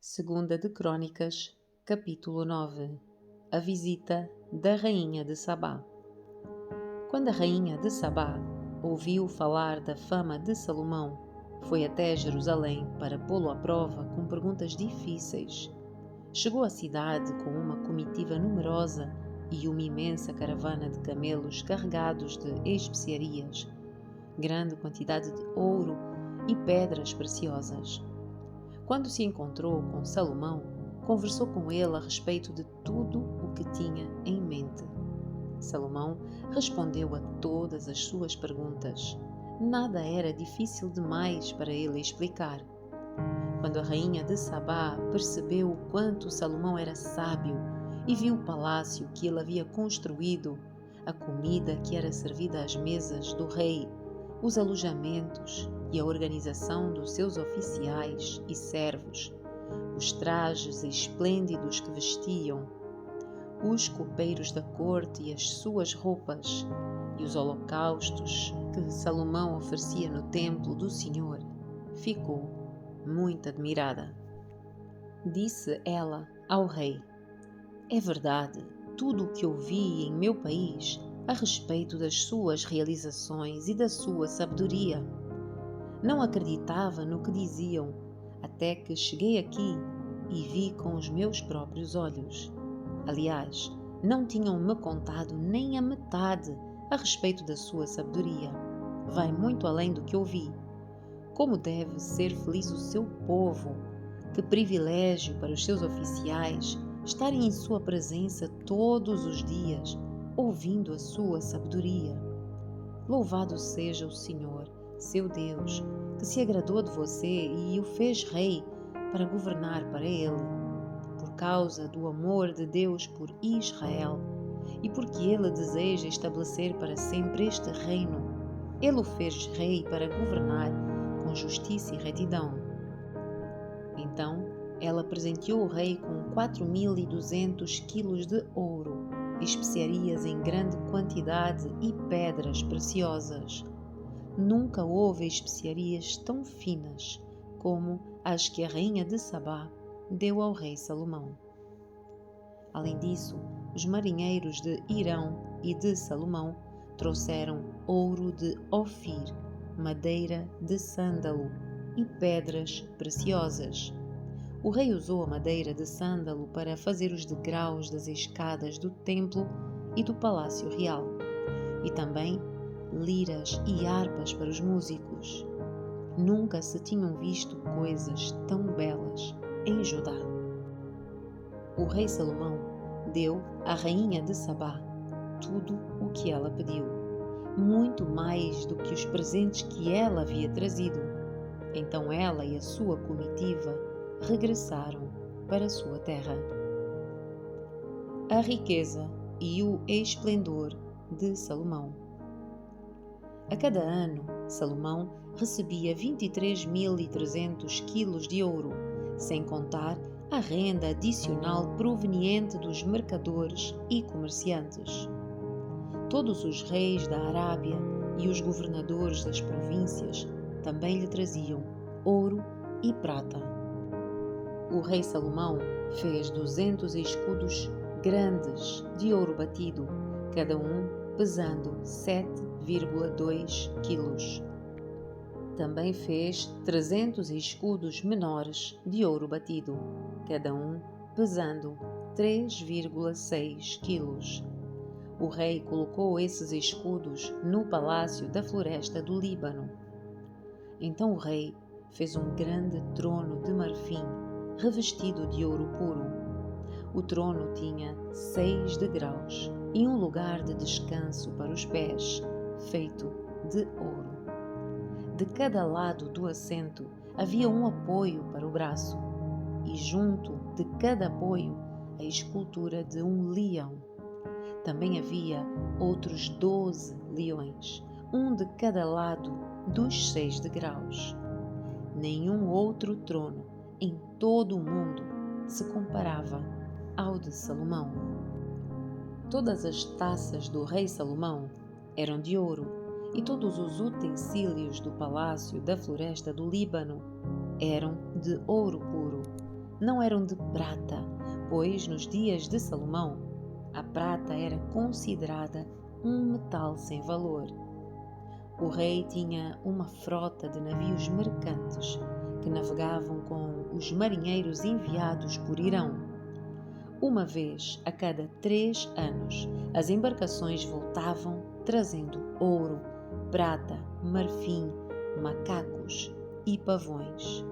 Segunda de Crônicas, capítulo 9. A visita da rainha de Sabá. Quando a rainha de Sabá ouviu falar da fama de Salomão, foi até Jerusalém para pô-lo à prova com perguntas difíceis. Chegou à cidade com uma comitiva numerosa e uma imensa caravana de camelos carregados de especiarias, grande quantidade de ouro e pedras preciosas. Quando se encontrou com Salomão, conversou com ele a respeito de tudo o que tinha em mente. Salomão respondeu a todas as suas perguntas. Nada era difícil demais para ele explicar. Quando a rainha de Sabá percebeu o quanto Salomão era sábio e viu o palácio que ele havia construído, a comida que era servida às mesas do rei, os alojamentos e a organização dos seus oficiais e servos, os trajes esplêndidos que vestiam, os copeiros da corte e as suas roupas, e os holocaustos que Salomão oferecia no templo do Senhor, ficou muito admirada. Disse ela ao rei: "É verdade tudo o que ouvi em meu país a respeito das suas realizações e da sua sabedoria. Não acreditava no que diziam, até que cheguei aqui e vi com os meus próprios olhos. Aliás, não tinham-me contado nem a metade a respeito da sua sabedoria. Vai muito além do que ouvi. Como deve ser feliz o seu povo! Que privilégio para os seus oficiais estarem em sua presença todos os dias, ouvindo a sua sabedoria. Louvado seja o Senhor, seu Deus, que se agradou de você e o fez rei para governar para ele. Por causa do amor de Deus por Israel e porque ele deseja estabelecer para sempre este reino, ele o fez rei para governar com justiça e retidão." Então ela presenteou o rei com 4.200 quilos de ouro, especiarias em grande quantidade e pedras preciosas. Nunca houve especiarias tão finas como as que a rainha de Sabá deu ao rei Salomão. Além disso, os marinheiros de Hirão e de Salomão trouxeram ouro de Ofir, madeira de sândalo e pedras preciosas. O rei usou a madeira de sândalo para fazer os degraus das escadas do templo e do palácio real, e também liras e harpas para os músicos. Nunca se tinham visto coisas tão belas em Judá. O rei Salomão deu à rainha de Sabá tudo o que ela pediu, muito mais do que os presentes que ela havia trazido. Então ela e a sua comitiva regressaram para sua terra. A riqueza e o esplendor de Salomão. A cada ano, Salomão recebia 23.300 quilos de ouro, sem contar a renda adicional proveniente dos mercadores e comerciantes. Todos os reis da Arábia e os governadores das províncias também lhe traziam ouro e prata. O rei Salomão fez 200 escudos grandes de ouro batido, cada um pesando 7,2 quilos. Também fez 300 escudos menores de ouro batido, cada um pesando 3,6 quilos. O rei colocou esses escudos no palácio da floresta do Líbano. Então o rei fez um grande trono de marfim, revestido de ouro puro. O trono tinha 6 degraus e um lugar de descanso para os pés, feito de ouro. De cada lado do assento havia um apoio para o braço, e junto de cada apoio a escultura de um leão. Também havia outros 12 leões, um de cada lado dos 6 degraus. Nenhum outro trono em todo o mundo se comparava ao de Salomão. Todas as taças do rei Salomão eram de ouro, e todos os utensílios do palácio da floresta do Líbano eram de ouro puro. não eram de prata, pois nos dias de Salomão a prata era considerada um metal sem valor. O rei tinha uma frota de navios mercantes que navegavam com os marinheiros enviados por Irão. Uma vez a cada 3 anos, as embarcações voltavam trazendo ouro, prata, marfim, macacos e pavões.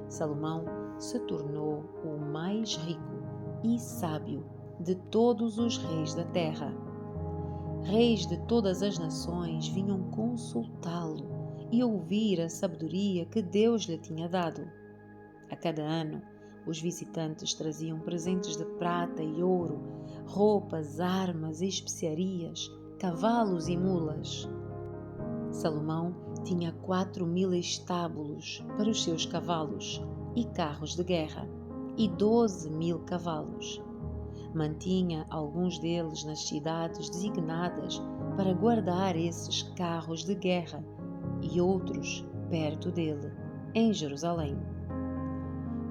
Salomão se tornou o mais rico e sábio de todos os reis da terra. Reis de todas as nações vinham consultá-lo e ouvir a sabedoria que Deus lhe tinha dado. A cada ano, os visitantes traziam presentes de prata e ouro, roupas, armas, especiarias, cavalos e mulas. Salomão tinha 4.000 estábulos para os seus cavalos e carros de guerra e 12.000 cavalos. Mantinha alguns deles nas cidades designadas para guardar esses carros de guerra e outros perto dele, em Jerusalém.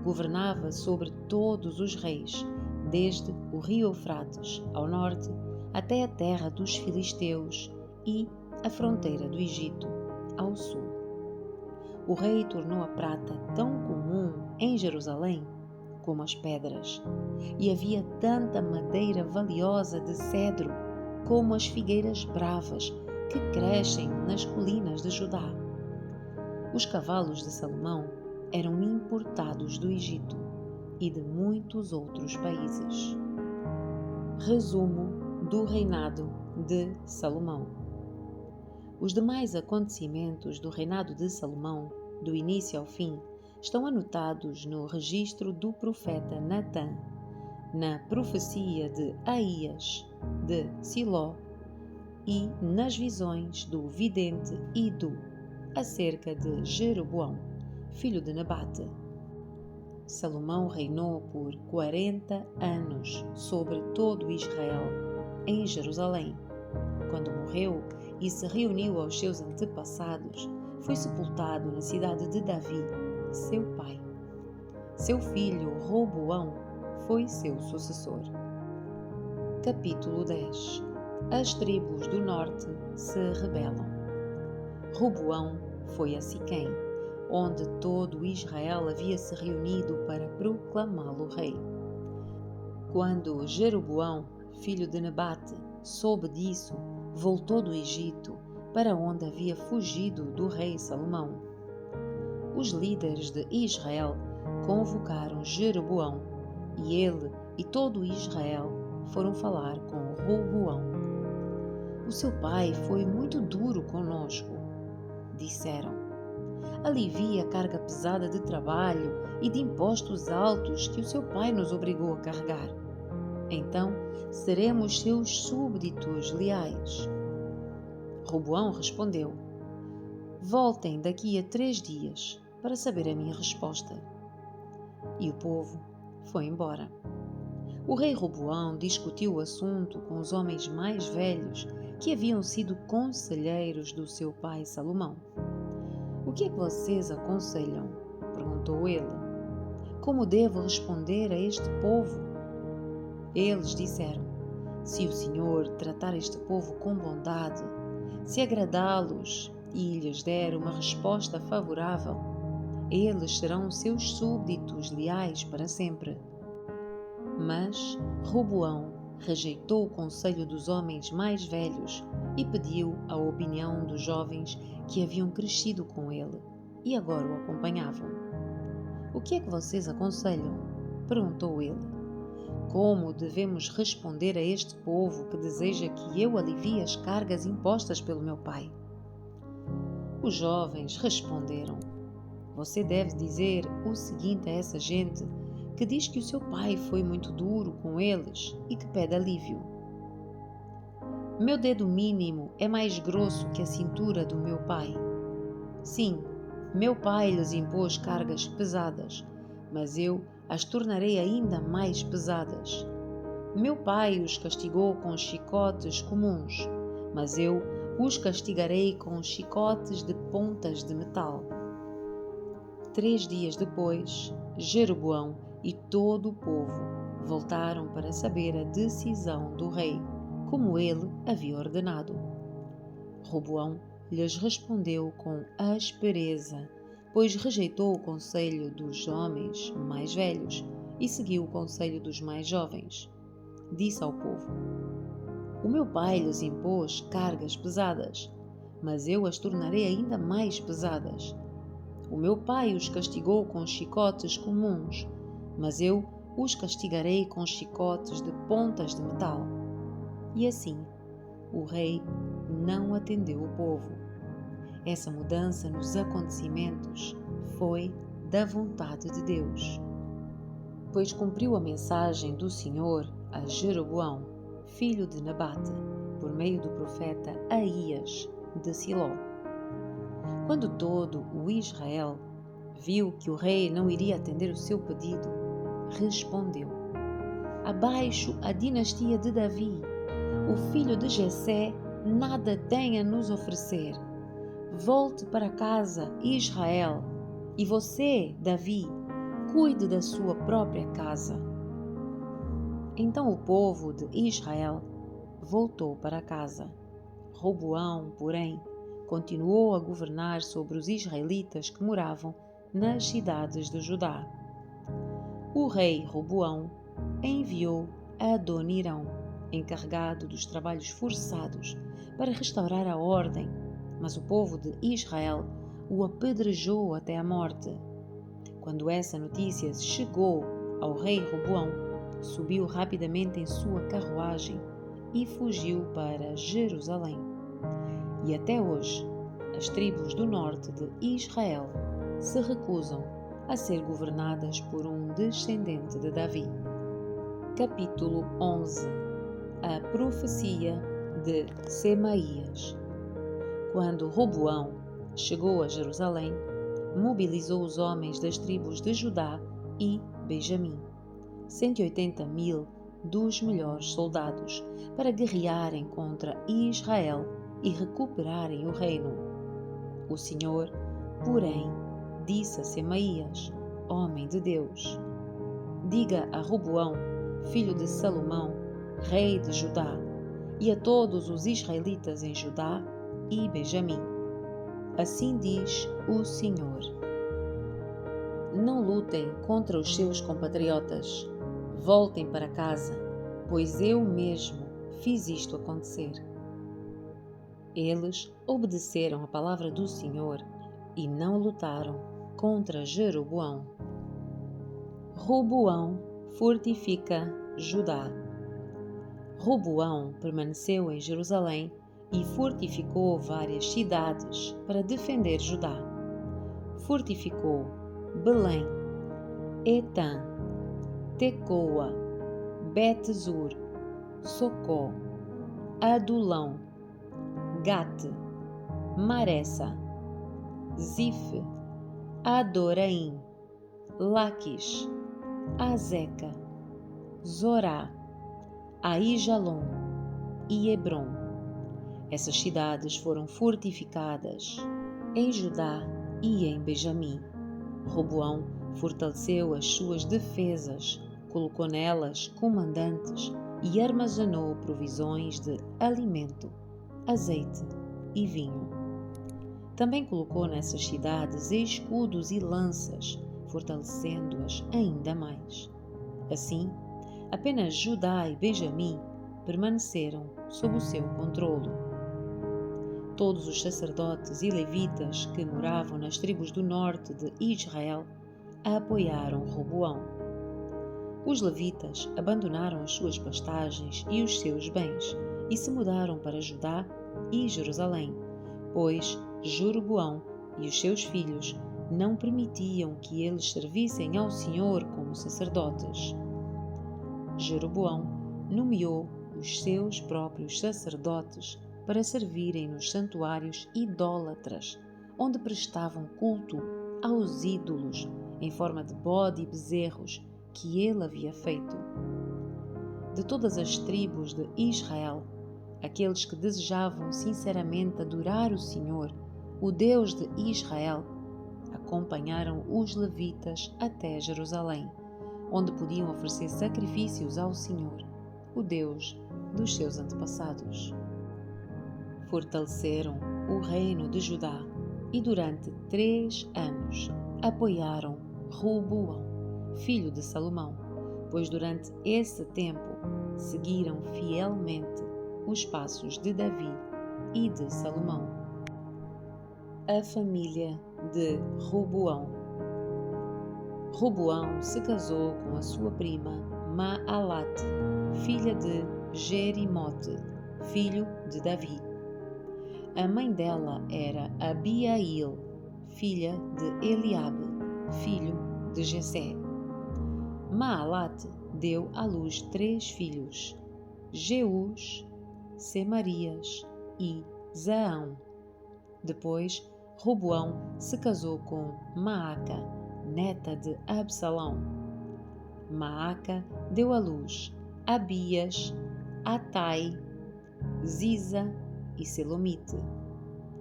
Governava sobre todos os reis, desde o rio Eufrates ao norte até a terra dos filisteus e a fronteira do Egito ao sul. O rei tornou a prata tão comum em Jerusalém como as pedras, e havia tanta madeira valiosa de cedro como as figueiras bravas que crescem nas colinas de Judá. Os cavalos de Salomão eram importados do Egito e de muitos outros países. Resumo do reinado de Salomão. Os demais acontecimentos do reinado de Salomão, do início ao fim, estão anotados no registro do profeta Natã, na profecia de Aías, de Siló, e nas visões do vidente Ido, acerca de Jeroboão, filho de Nebate. Salomão reinou por 40 anos sobre todo Israel, em Jerusalém. Quando morreu e se reuniu aos seus antepassados, foi sepultado na cidade de Davi, seu pai. Seu filho Roboão foi seu sucessor. Capítulo 10. As tribos do norte se rebelam. Roboão foi a Siquém, onde todo Israel havia se reunido para proclamá-lo rei. Quando Jeroboão, filho de Nebate, soube disso, voltou do Egito, para onde havia fugido do rei Salomão. Os líderes de Israel convocaram Jeroboão, e ele e todo Israel foram falar com Roboão. O seu pai foi muito duro conosco, disseram. Alivia a carga pesada de trabalho e de impostos altos que o seu pai nos obrigou a carregar. Então seremos seus súbditos leais. Roboão respondeu: voltem daqui a 3 dias para saber a minha resposta. E o povo foi embora. O rei Roboão discutiu o assunto com os homens mais velhos que haviam sido conselheiros do seu pai Salomão. O que é que vocês aconselham? Perguntou ele. Como devo responder a este povo? Eles disseram: se o Senhor tratar este povo com bondade, se agradá-los e lhes der uma resposta favorável, eles serão seus súbditos leais para sempre. Mas Roboão rejeitou o conselho dos homens mais velhos e pediu a opinião dos jovens que haviam crescido com ele e agora o acompanhavam. O que é que vocês aconselham? Perguntou ele. Como devemos responder a este povo que deseja que eu alivie as cargas impostas pelo meu pai? Os jovens responderam: você deve dizer o seguinte a essa gente que diz que o seu pai foi muito duro com eles e que pede alívio. Meu dedo mínimo é mais grosso que a cintura do meu pai. Sim, meu pai lhes impôs cargas pesadas, mas eu as tornarei ainda mais pesadas. Meu pai os castigou com chicotes comuns, mas eu os castigarei com chicotes de pontas de metal. 3 dias depois, Jeroboão e todo o povo voltaram para saber a decisão do rei, como ele havia ordenado. Roboão lhes respondeu com aspereza, pois rejeitou o conselho dos homens mais velhos e seguiu o conselho dos mais jovens. Disse ao povo: O meu pai lhes impôs cargas pesadas, mas eu as tornarei ainda mais pesadas. O meu pai os castigou com chicotes comuns, mas eu os castigarei com chicotes de pontas de metal. E assim, o rei não atendeu o povo. Essa mudança nos acontecimentos foi da vontade de Deus, pois cumpriu a mensagem do Senhor a Jeroboão, filho de Nabate, por meio do profeta Aías de Siló. Quando todo o Israel viu que o rei não iria atender o seu pedido, respondeu: Abaixo a dinastia de Davi. O filho de Jessé nada tem a nos oferecer. Volte para casa, Israel, e você, Davi, cuide da sua própria casa. Então o povo de Israel voltou para casa. Roboão, porém, continuou a governar sobre os israelitas que moravam nas cidades de Judá. O rei Roboão enviou Adonirão, encarregado dos trabalhos forçados, para restaurar a ordem, mas o povo de Israel o apedrejou até a morte. Quando essa notícia chegou ao rei Roboão, subiu rapidamente em sua carruagem e fugiu para Jerusalém. E até hoje, as tribos do norte de Israel se recusam a ser governadas por um descendente de Davi. Capítulo 11. A profecia de Semaías. Quando Roboão chegou a Jerusalém, mobilizou os homens das tribos de Judá e Benjamim, 180.000 dos melhores soldados, para guerrearem contra Israel e recuperarem o reino. O Senhor, porém, disse a Semaías, homem de Deus: Diga a Roboão, filho de Salomão, rei de Judá, e a todos os israelitas em Judá e Benjamim: Assim diz o Senhor: Não lutem contra os seus compatriotas. Voltem para casa, pois eu mesmo fiz isto acontecer. Eles obedeceram à palavra do Senhor e não lutaram contra Jeroboão. Roboão fortifica Judá. Roboão permaneceu em Jerusalém e fortificou várias cidades para defender Judá. Fortificou Belém, Etã, Tecoa, Bet-zur, Socó, Adulão, Gate, Maressa, Zif, Adoraim, Laquis, Azeca, Zorá, Aijalon e Hebron. Essas cidades foram fortificadas em Judá e em Benjamim. Roboão fortaleceu as suas defesas, colocou nelas comandantes e armazenou provisões de alimento, azeite e vinho. Também colocou nessas cidades escudos e lanças, fortalecendo-as ainda mais. Assim, apenas Judá e Benjamim permaneceram sob o seu controlo. Todos os sacerdotes e levitas que moravam nas tribos do norte de Israel apoiaram Roboão. Os levitas abandonaram as suas pastagens e os seus bens e se mudaram para Judá e Jerusalém, pois Jeroboão e os seus filhos não permitiam que eles servissem ao Senhor como sacerdotes. Jeroboão nomeou os seus próprios sacerdotes para servirem nos santuários idólatras, onde prestavam culto aos ídolos em forma de bode e bezerros que ele havia feito. De todas as tribos de Israel, aqueles que desejavam sinceramente adorar o Senhor, o Deus de Israel, acompanharam os levitas até Jerusalém, onde podiam oferecer sacrifícios ao Senhor, o Deus dos seus antepassados. Fortaleceram o reino de Judá e durante 3 anos apoiaram Roboão, filho de Salomão, pois durante esse tempo seguiram fielmente os passos de Davi e de Salomão. A família de Roboão. Roboão se casou com a sua prima Maalate, filha de Jerimote, filho de Davi. A mãe dela era Abiail, filha de Eliabe, filho de Jessé. Maalate deu à luz 3 filhos, Jeús, Semarias e Zaão. Depois, Roboão se casou com Maaca, neta de Absalão. Maaca deu à luz Abias, Atai, Ziza e Selomite.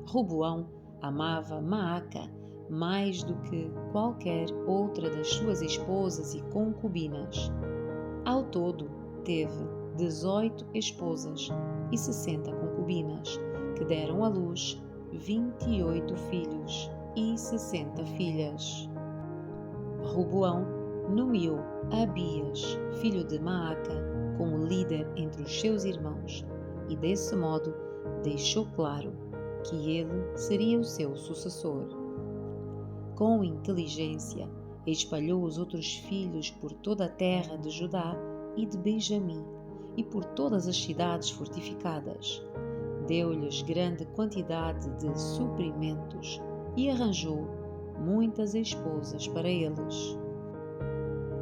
Roboão amava Maaca mais do que qualquer outra das suas esposas e concubinas. Ao todo, teve 18 esposas e 60 concubinas, que deram à luz 28 filhos e 60 filhas. Roboão nomeou Abias, filho de Maaca, como líder entre os seus irmãos e, desse modo, deixou claro que ele seria o seu sucessor. Com inteligência, espalhou os outros filhos por toda a terra de Judá e de Benjamim e por todas as cidades fortificadas. Deu-lhes grande quantidade de suprimentos e arranjou muitas esposas para eles.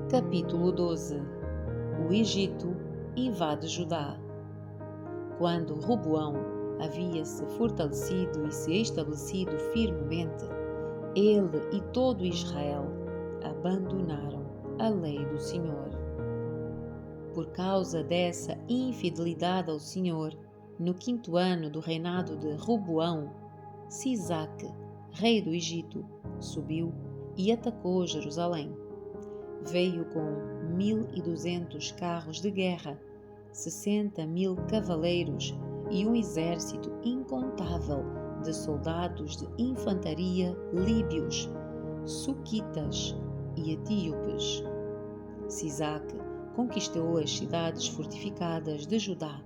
Capítulo 12. O Egito invade Judá. Quando Roboão havia se fortalecido e se estabelecido firmemente, ele e todo Israel abandonaram a lei do Senhor. Por causa dessa infidelidade ao Senhor, no 5º ano do reinado de Roboão, Sisaque, rei do Egito, subiu e atacou Jerusalém. Veio com 1.200 carros de guerra, 60.000 cavaleiros e um exército incontável de soldados de infantaria líbios, suquitas e etíopes. Sisaque conquistou as cidades fortificadas de Judá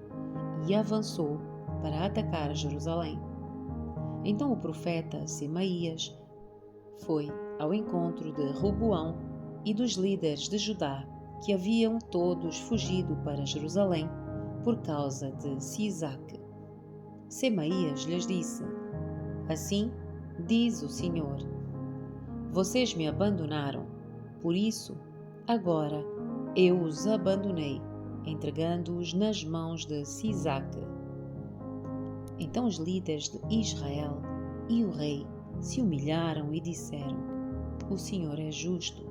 e avançou para atacar Jerusalém. Então o profeta Semaías foi ao encontro de Roboão e dos líderes de Judá, que haviam todos fugido para Jerusalém por causa de Sisaque. Semaías lhes disse: Assim diz o Senhor: Vocês me abandonaram, por isso, agora eu os abandonei, entregando-os nas mãos de Sisaque. Então os líderes de Israel e o rei se humilharam e disseram: O Senhor é justo.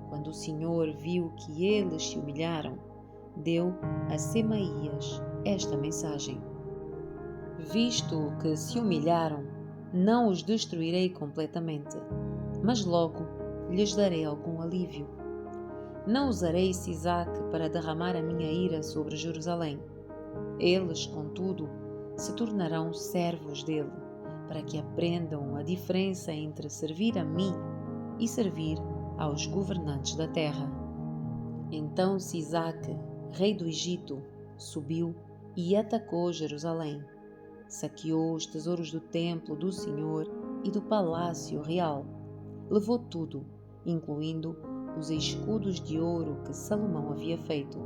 Quando o Senhor viu que eles se humilharam, deu a Semaías esta mensagem: Visto que se humilharam, não os destruirei completamente, mas logo lhes darei algum alívio. Não usarei Sisaque para derramar a minha ira sobre Jerusalém. Eles, contudo, se tornarão servos dele, para que aprendam a diferença entre servir a mim e servir aos governantes da terra. Então Sisaque, rei do Egito, subiu e atacou Jerusalém. Saqueou os tesouros do templo do Senhor e do palácio real. Levou tudo, incluindo os escudos de ouro que Salomão havia feito.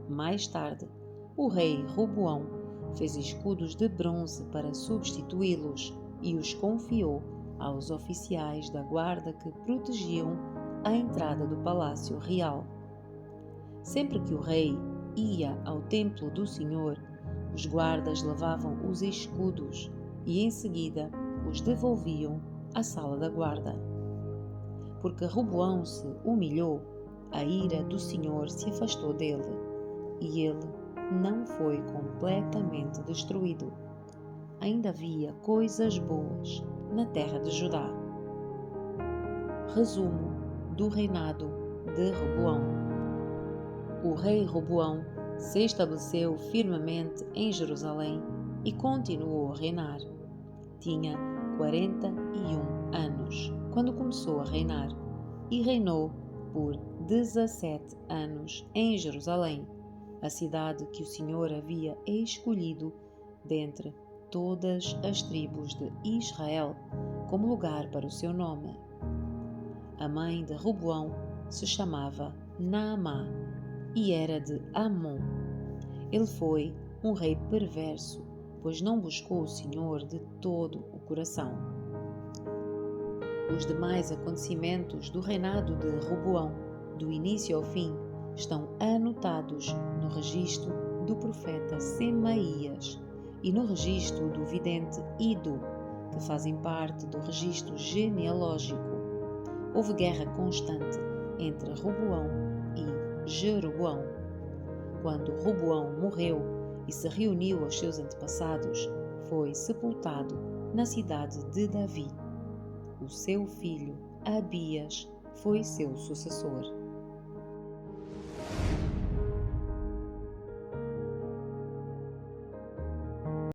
Mais tarde, o rei Roboão fez escudos de bronze para substituí-los e os confiou aos oficiais da guarda que protegiam a entrada do palácio real. Sempre que o rei ia ao templo do Senhor, os guardas levavam os escudos e em seguida os devolviam à sala da guarda. Porque Roboão se humilhou, a ira do Senhor se afastou dele, e ele não foi completamente destruído. Ainda havia coisas boas na terra de Judá. Resumo do reinado de Roboão. O rei Roboão se estabeleceu firmemente em Jerusalém e continuou a reinar. Tinha 41 anos quando começou a reinar e reinou por 17 anos em Jerusalém, a cidade que o Senhor havia escolhido dentre todas as tribos de Israel como lugar para o seu nome. A mãe de Roboão se chamava Naamá e era de Amon. Ele foi um rei perverso, pois não buscou o Senhor de todo o coração. Os demais acontecimentos do reinado de Roboão, do início ao fim, estão anotados no registro do profeta Semaías e no registro do vidente Ido, que fazem parte do registro genealógico. Houve guerra constante entre Roboão e Jeroboão. Quando Roboão morreu e se reuniu aos seus antepassados, foi sepultado na cidade de Davi. O seu filho Abias foi seu sucessor.